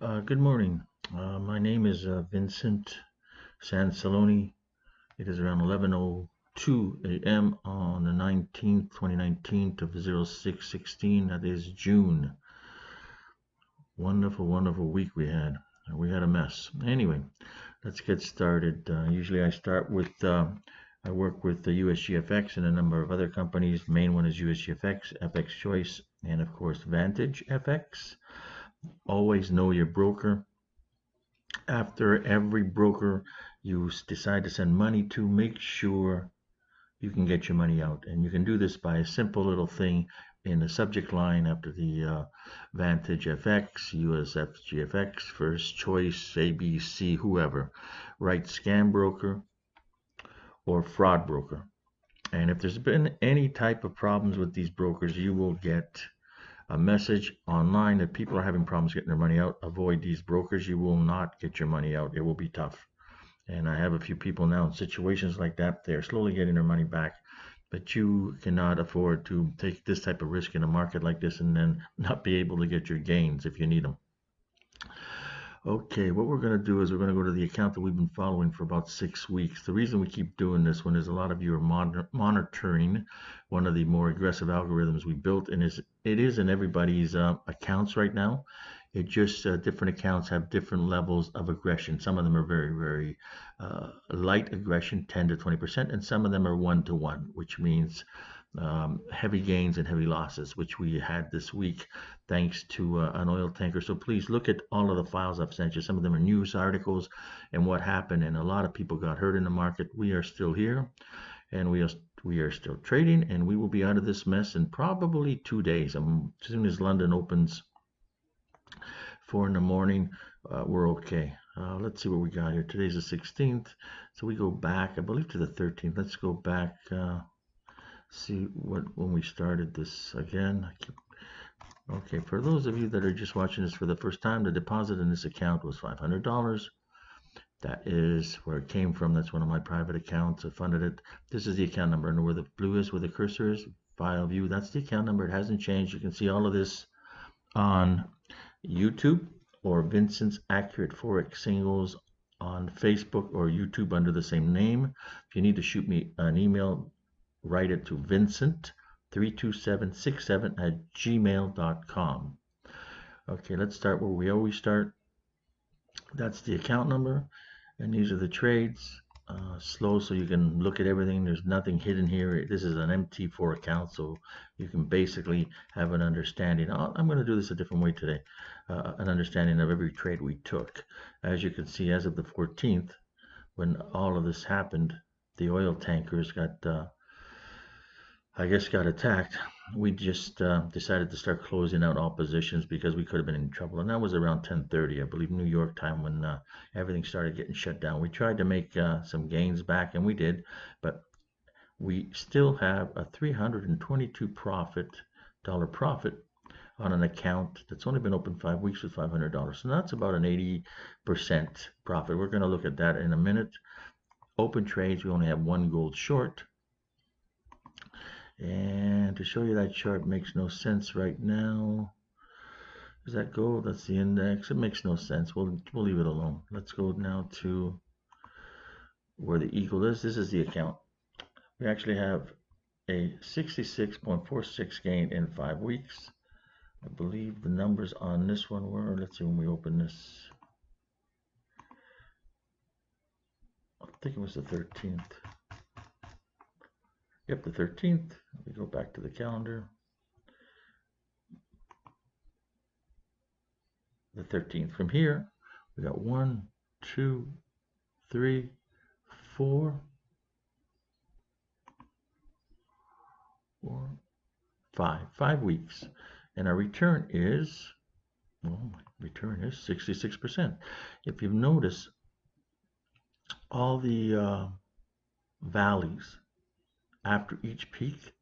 Good morning. My name is Vincent Sansaloni. It is around 11:02 a.m. on the 19th, 2019 of 0616. That is June. Wonderful, wonderful week we had. We had a mess. Anyway, let's get started. Usually I work with the USGFX and a number of other companies. The main one is USGFX, FX Choice, and of course Vantage FX. Always know your broker. After every broker you decide to send money to, make sure you can get your money out. And you can do this by a simple little thing in the subject line after the Vantage FX, USFGFX, First Choice, ABC, whoever. Write scam broker or fraud broker. And if there's been any type of problems with these brokers, you will get a message online that people are having problems getting their money out. Avoid these brokers. You will not get your money out. It will be tough. And I have a few people now in situations like that. They're slowly getting their money back, but you cannot afford to take this type of risk in a market like this and then not be able to get your gains if you need them. Okay, what we're going to do is we're going to go to the account that we've been following for about 6 weeks. The reason we keep doing this one is a lot of you are monitoring one of the more aggressive algorithms we built, and it is in everybody's accounts right now. It just different accounts have different levels of aggression. Some of them are very, very light aggression, 10 to 20%, and some of them are 1-to-1, which means heavy gains and heavy losses, which we had this week thanks to an oil tanker. So please look at all of the files I've sent you. Some of them are news articles and what happened, and a lot of people got hurt in the market. We are still here, and we are still trading, and we will be out of this mess in probably 2 days. As soon as London opens 4 in the morning, we're okay. Let's see what we got here. Today's the 16th, so we go back, I believe, to the 13th. Let's go back. See when we started this again. Okay, for those of you that are just watching this for the first time, the deposit in this account was $500. That is where it came from. That's one of my private accounts. I funded it. This is the account number, and where the blue is, where the cursor is, file view, that's the account number. It hasn't changed. You can see all of this on YouTube or Vincent's Accurate Forex Singles on Facebook or YouTube under the same name. If you need to shoot me an email, write it to vincent32767@gmail.com. Okay, let's start where we always start. That's the account number, and these are the trades. Slow so you can look at everything. There's nothing hidden here. This is an MT4 account, so you can basically have an understanding. I'm going to do this a different way today. An understanding of every trade we took. As you can see, as of the 14th, when all of this happened, the oil tankers got attacked. We just decided to start closing out all positions because we could have been in trouble. And that was around 10:30, I believe, New York time, when everything started getting shut down. We tried to make some gains back, and we did, but we still have a $322 dollar profit on an account that's only been open 5 weeks with $500. So that's about an 80% profit. We're going to look at that in a minute. Open trades, we only have one gold short. And to show you that chart makes no sense right now. Is that gold? That's the index. It makes no sense. We'll leave it alone. Let's go now to where the eagle is. This is the account. We actually have a 66.46 gain in 5 weeks. I believe the numbers on this one were, let's see when we open this. I think it was the 13th. Yep, the 13th. We go back to the calendar. The 13th. From here, we got 1, 2, 3, 4, 5 weeks. And our return is, well, return is 66%. If you notice, all the valleys after each peak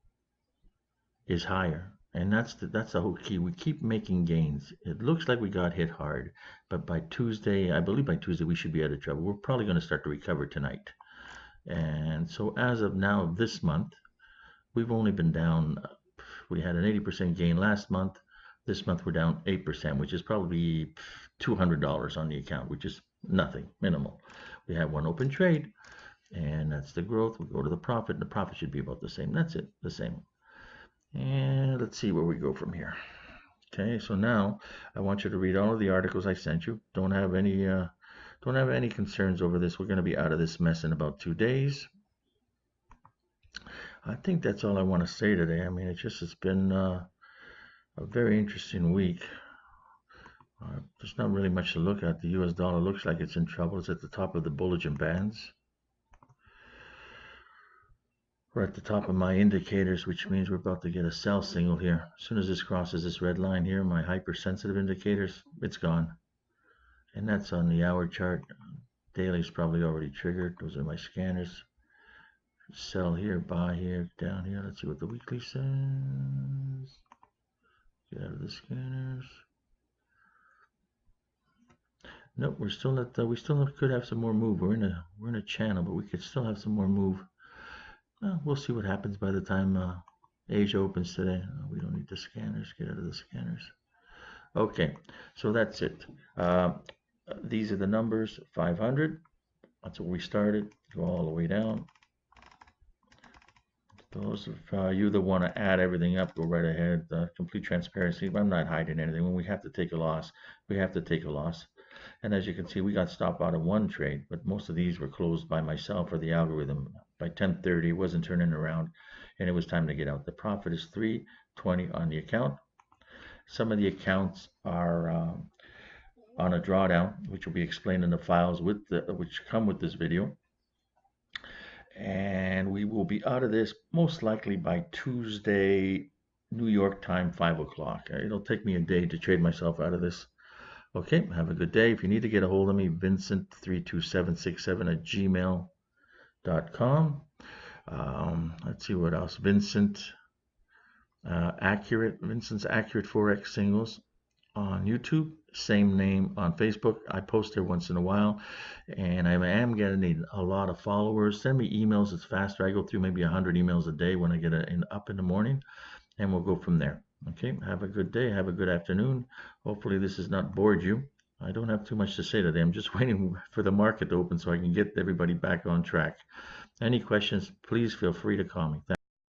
is higher, and that's the whole key. We keep making gains. It looks like we got hit hard, but by Tuesday, I believe by Tuesday, we should be out of trouble. We're probably going to start to recover tonight. And so as of now, this month, we've only been down. We had an 80% gain last month. This month we're down 8%, which is probably $200 on the account, which is nothing, minimal. We have one open trade, and that's the growth. We go to the profit, and the profit should be about the same. That's it, the same. And let's see where we go from here. Okay, so now I want you to read all of the articles I sent you. Don't have any concerns over this. We're going to be out of this mess in about 2 days. I think that's all I want to say today. I mean, it's been a very interesting week. There's not really much to look at. The US dollar looks like it's in trouble. It's at the top of the Bollinger Bands. We're at the top of my indicators, which means we're about to get a sell signal here. As soon as this crosses this red line here, my hypersensitive indicators, it's gone. And that's on the hour chart. Daily's probably already triggered. Those are my scanners. Sell here, buy here, down here. Let's see what the weekly says. Get out of the scanners. Nope, we're still not. We still could have some more move. We're in a channel, but we could still have some more move. We'll see what happens by the time Asia opens today. We don't need the scanners. Get out of the scanners. Okay, so that's it. These are the numbers. 500. That's where we started. Go all the way down. Those of you that want to add everything up, go right ahead. Complete transparency. But I'm not hiding anything. When we have to take a loss, we have to take a loss. And as you can see, we got stopped out of one trade, but most of these were closed by myself or the algorithm. By 10:30, it wasn't turning around, and it was time to get out. The profit is $320 on the account. Some of the accounts are on a drawdown, which will be explained in the files which come with this video. And we will be out of this most likely by Tuesday, New York time, 5 o'clock. It'll take me a day to trade myself out of this. Okay, have a good day. If you need to get a hold of me, vincent32767@gmail.com. Let's see what else. Vincent's Accurate Forex Singles on YouTube. Same name on Facebook. I post there once in a while, and I am getting a lot of followers. Send me emails. It's faster. I go through maybe 100 emails a day when I get up in the morning, and we'll go from there. Okay, have a good day. Have a good afternoon. Hopefully this has not bored you. I don't have too much to say today. I'm just waiting for the market to open so I can get everybody back on track. Any questions, please feel free to call me.